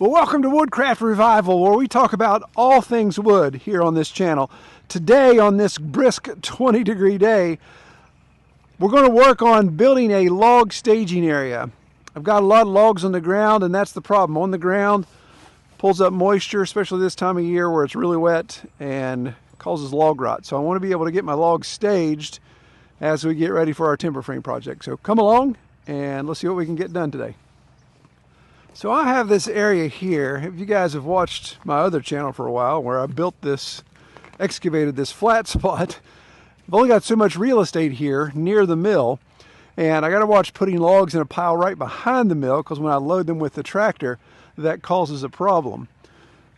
Well, welcome to Woodcraft Revival, where we talk about all things wood here on this channel. Today, on this brisk 20-degree day, we're going to work on building a log staging area. I've got a lot of logs on the ground, and that's the problem. On the ground, pulls up moisture, especially this time of year where it's really wet, and causes log rot. So I want to be able to get my logs staged as we get ready for our timber frame project. So come along, and let's see what we can get done today. So I have this area here. If you guys have watched my other channel for a while, where I built this, excavated this flat spot, I've only got so much real estate here near the mill, and I got to watch putting logs in a pile right behind the mill, because when I load them with the tractor, that causes a problem.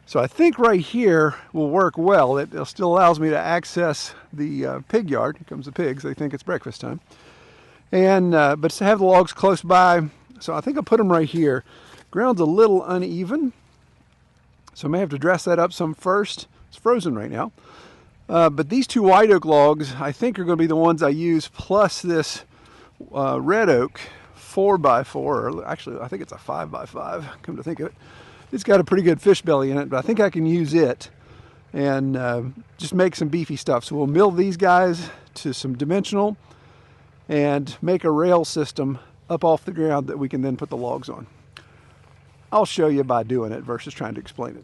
So I think right here will work well. It still allows me to access the pig yard. Here comes the pigs. They think it's breakfast time. And but to have the logs close by, so I think I'll put them right here. Ground's a little uneven, so I may have to dress that up some first. It's frozen right now. But these two white oak logs, I think, are going to be the ones I use, plus this red oak 4x4, or actually I think it's a 5x5, come to think of it. It's got a pretty good fish belly in it, but I think I can use it and just make some beefy stuff. So we'll mill these guys to some dimensional and make a rail system up off the ground that we can then put the logs on. I'll show you by doing it versus trying to explain it.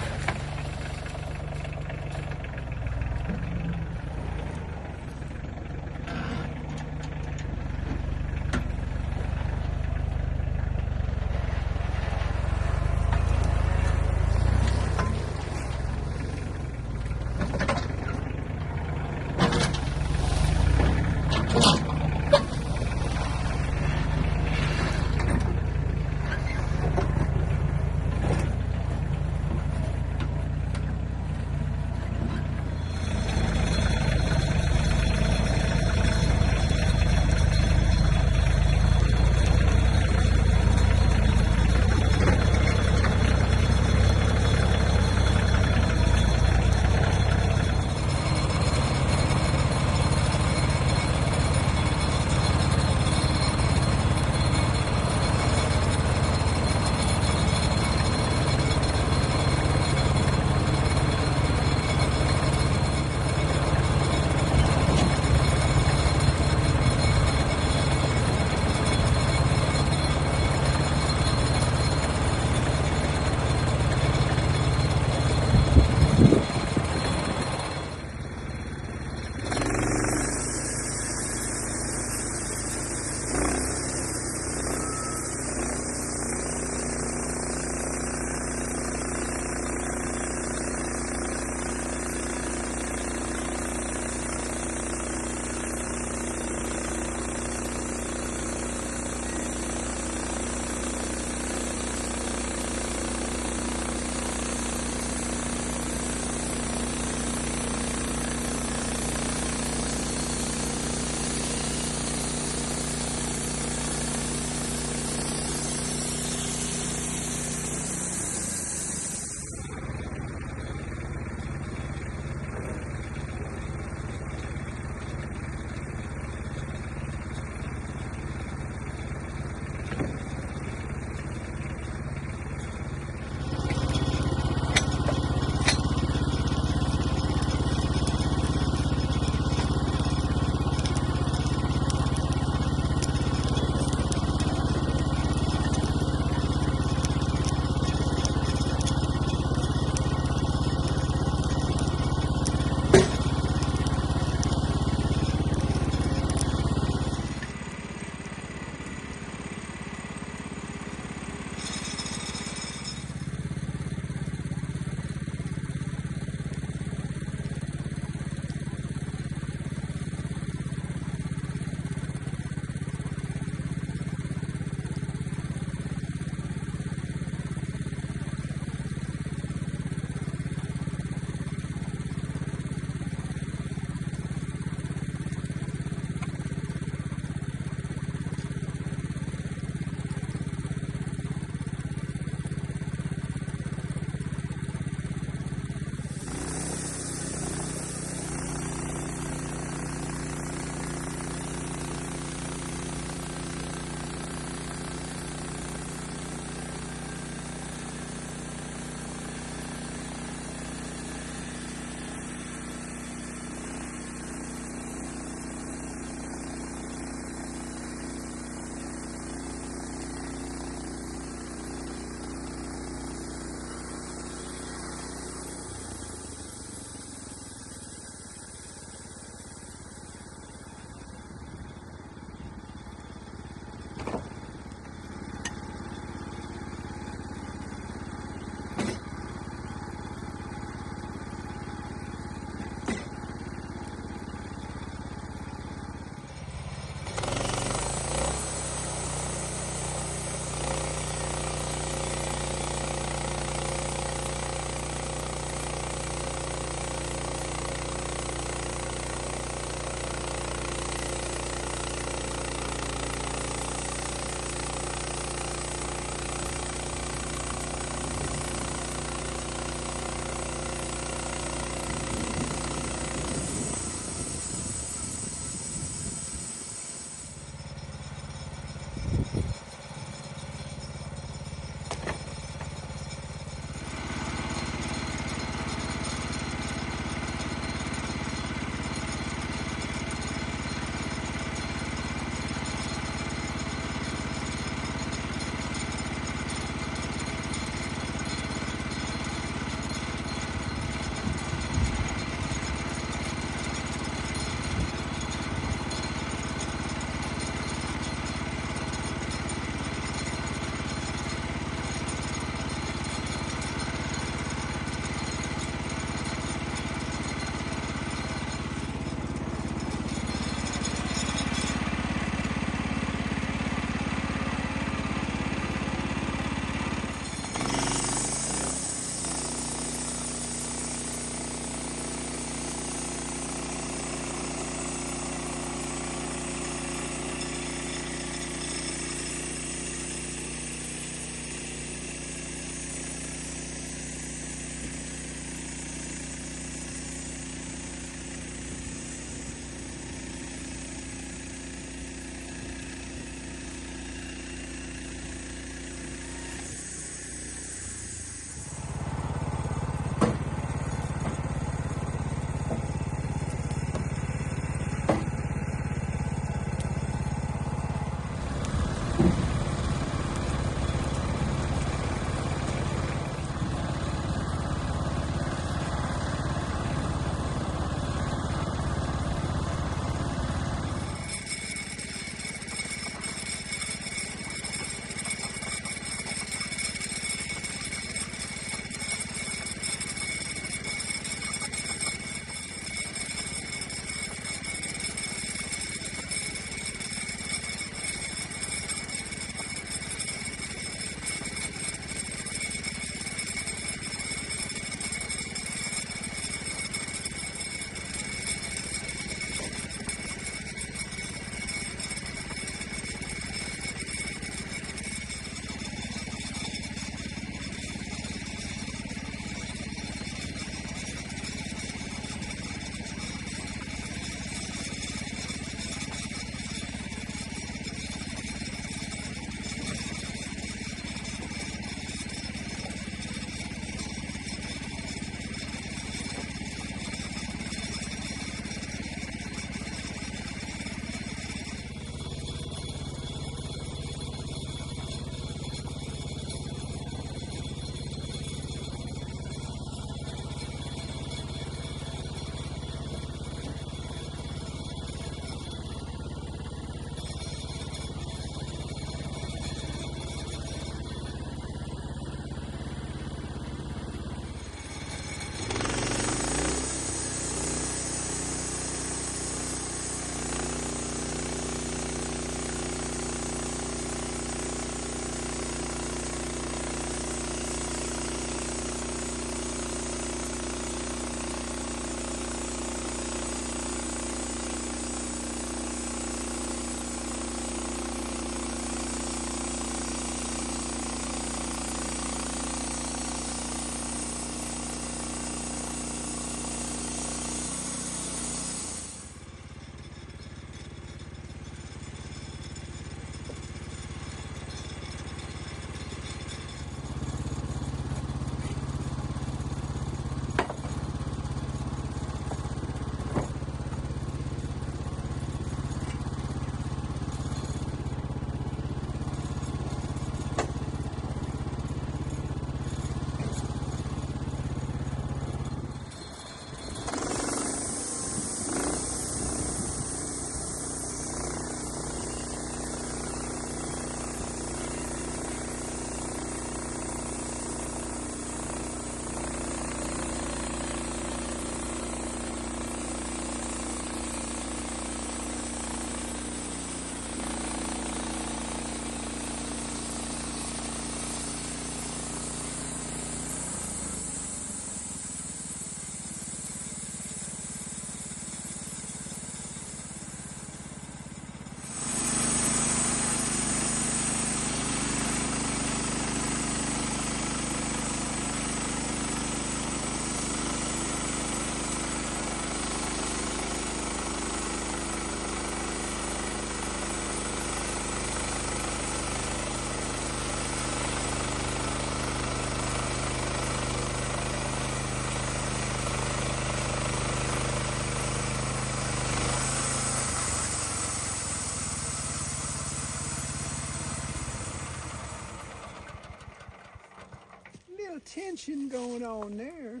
tension going on there.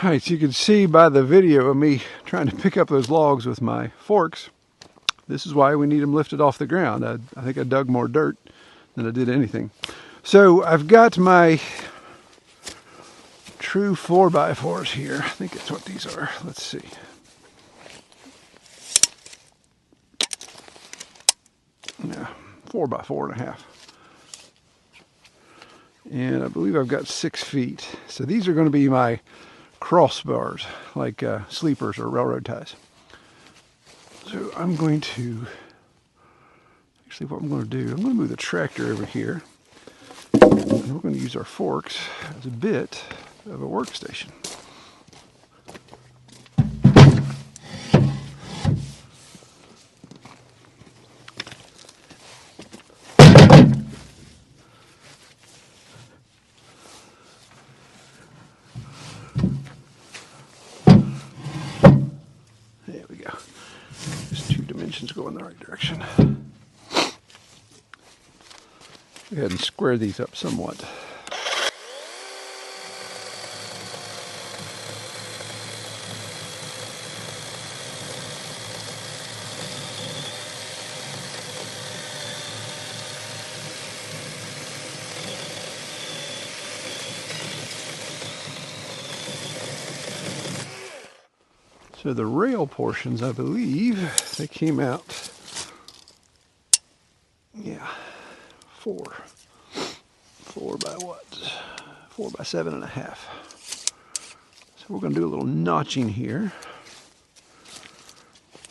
All right, so you can see by the video of me trying to pick up those logs with my forks, this is why we need them lifted off the ground. I think I dug more dirt than I did anything. So I've got my true 4x4s here. I think that's what these are. Let's see. Yeah, 4x4.5. And I believe I've got 6 feet. So these are going to be my crossbars, like sleepers or railroad ties. So I'm going to, actually what I'm going to do, I'm going to move the tractor over here. And we're going to use our forks as a bit of a workstation. There we go. Just 2 dimensions go in the right direction. Go ahead and square these up somewhat. So the rail portions, I believe, they came out, yeah, 4 by what? 4 by 7.5. So we're going to do a little notching here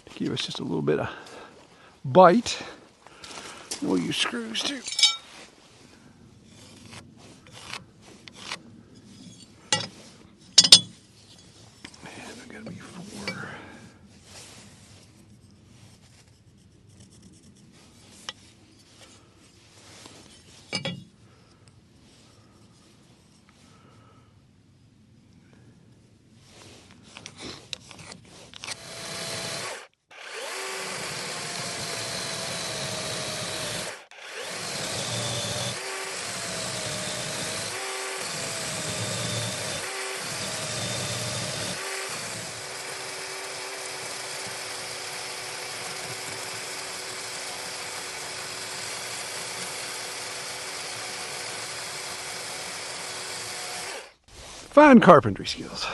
to give us just a little bit of bite. And we'll use screws too. And I've got to be 4. Fine carpentry skills.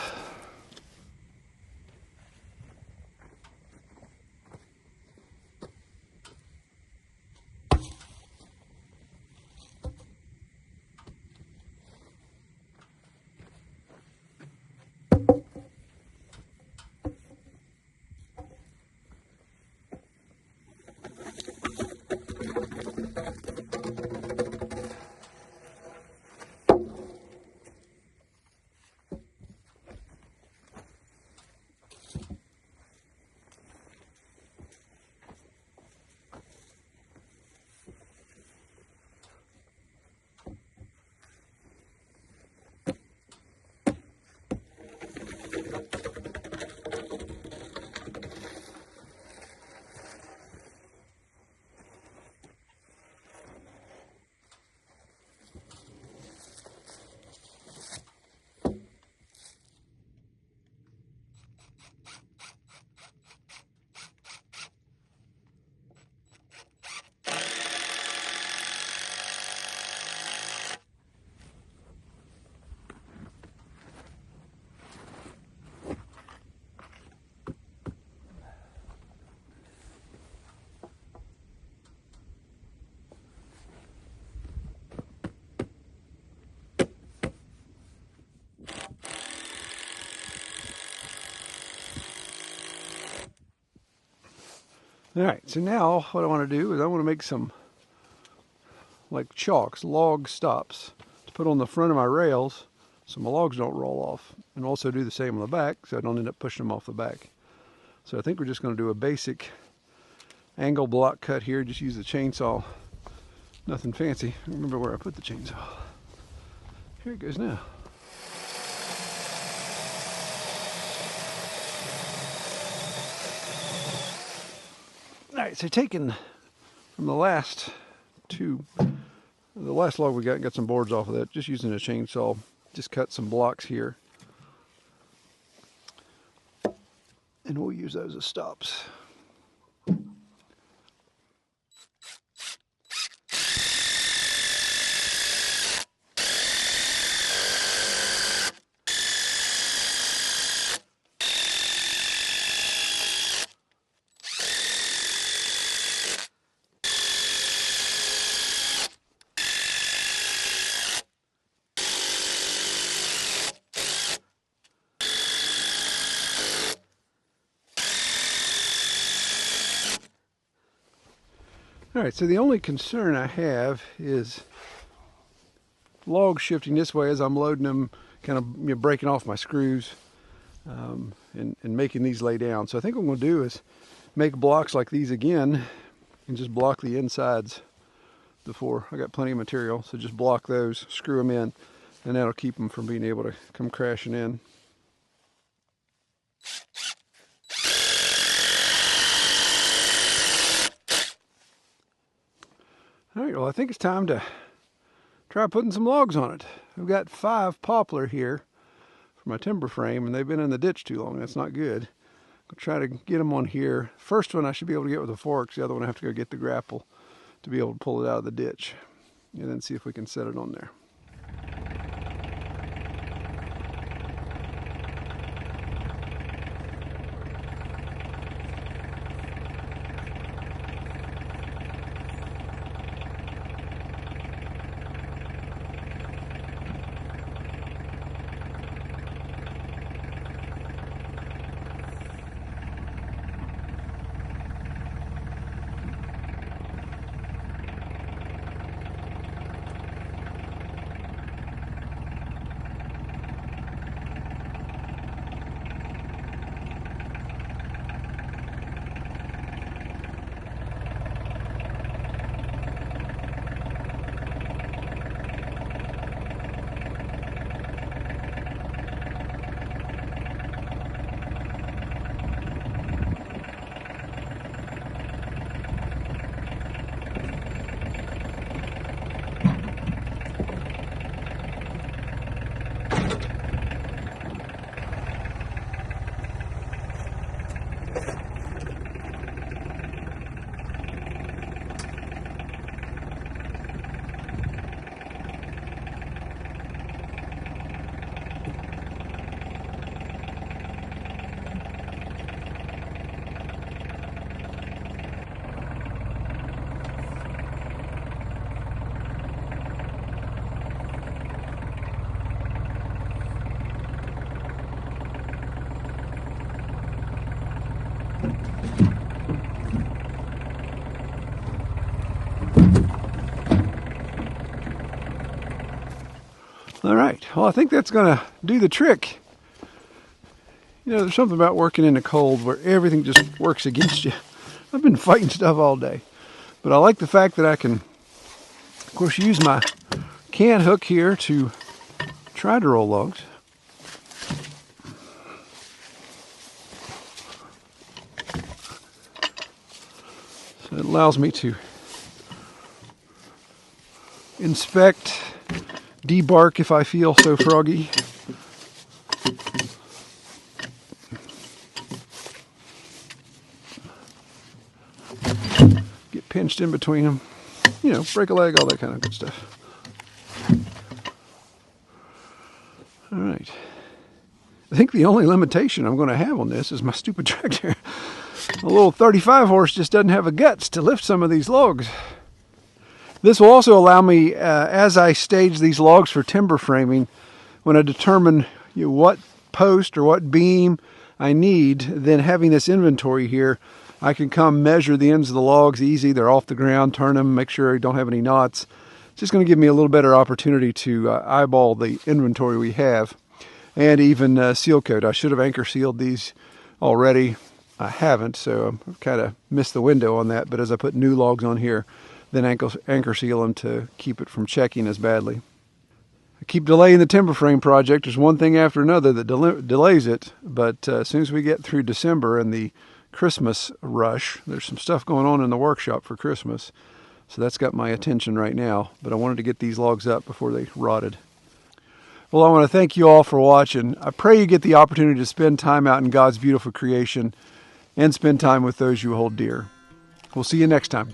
All right, so now what I want to do is I want to make some like chalks, log stops to put on the front of my rails so my logs don't roll off, and also do the same on the back so I don't end up pushing them off the back. So I think we're just going to do a basic angle block cut here. Just use the chainsaw, nothing fancy. I remember where I put the chainsaw. Here it goes now. All right, so taking from the last 2 The last log we got some boards off of that, just using a chainsaw. Just cut some blocks here. And we'll use those as stops. All right, so the only concern I have is logs shifting this way as I'm loading them, kind of breaking off my screws and making these lay down. So I think what I'm going to do is make blocks like these again and just block the insides before. I got plenty of material, so just block those, screw them in, and that'll keep them from being able to come crashing in. All right, well, I think it's time to try putting some logs on it. I've got 5 poplar here for my timber frame, and they've been in the ditch too long. That's not good. I'll try to get them on here. First one I should be able to get with the forks. The other one I have to go get the grapple to be able to pull it out of the ditch, and then see if we can set it on there. All right, well, I think that's going to do the trick. You know, there's something about working in the cold where everything just works against you. I've been fighting stuff all day, but I like the fact that I can, of course, use my can hook here to try to roll logs. So it allows me to inspect, debark if I feel so froggy. Get pinched in between them. You know, break a leg, all that kind of good stuff. All right. I think the only limitation I'm going to have on this is my stupid tractor. A little 35 horse just doesn't have the guts to lift some of these logs. This will also allow me, as I stage these logs for timber framing, when I determine what post or what beam I need, then having this inventory here, I can come measure the ends of the logs easy. They're off the ground, turn them, make sure I don't have any knots. It's just going to give me a little better opportunity to eyeball the inventory we have, and even seal coat. I should have anchor sealed these already. I haven't, so I've kind of missed the window on that. But as I put new logs on here, then anchor seal them to keep it from checking as badly. I keep delaying the timber frame project. There's one thing after another that delays it, but as soon as we get through December and the Christmas rush, there's some stuff going on in the workshop for Christmas. So that's got my attention right now, but I wanted to get these logs up before they rotted. Well, I want to thank you all for watching. I pray you get the opportunity to spend time out in God's beautiful creation and spend time with those you hold dear. We'll see you next time.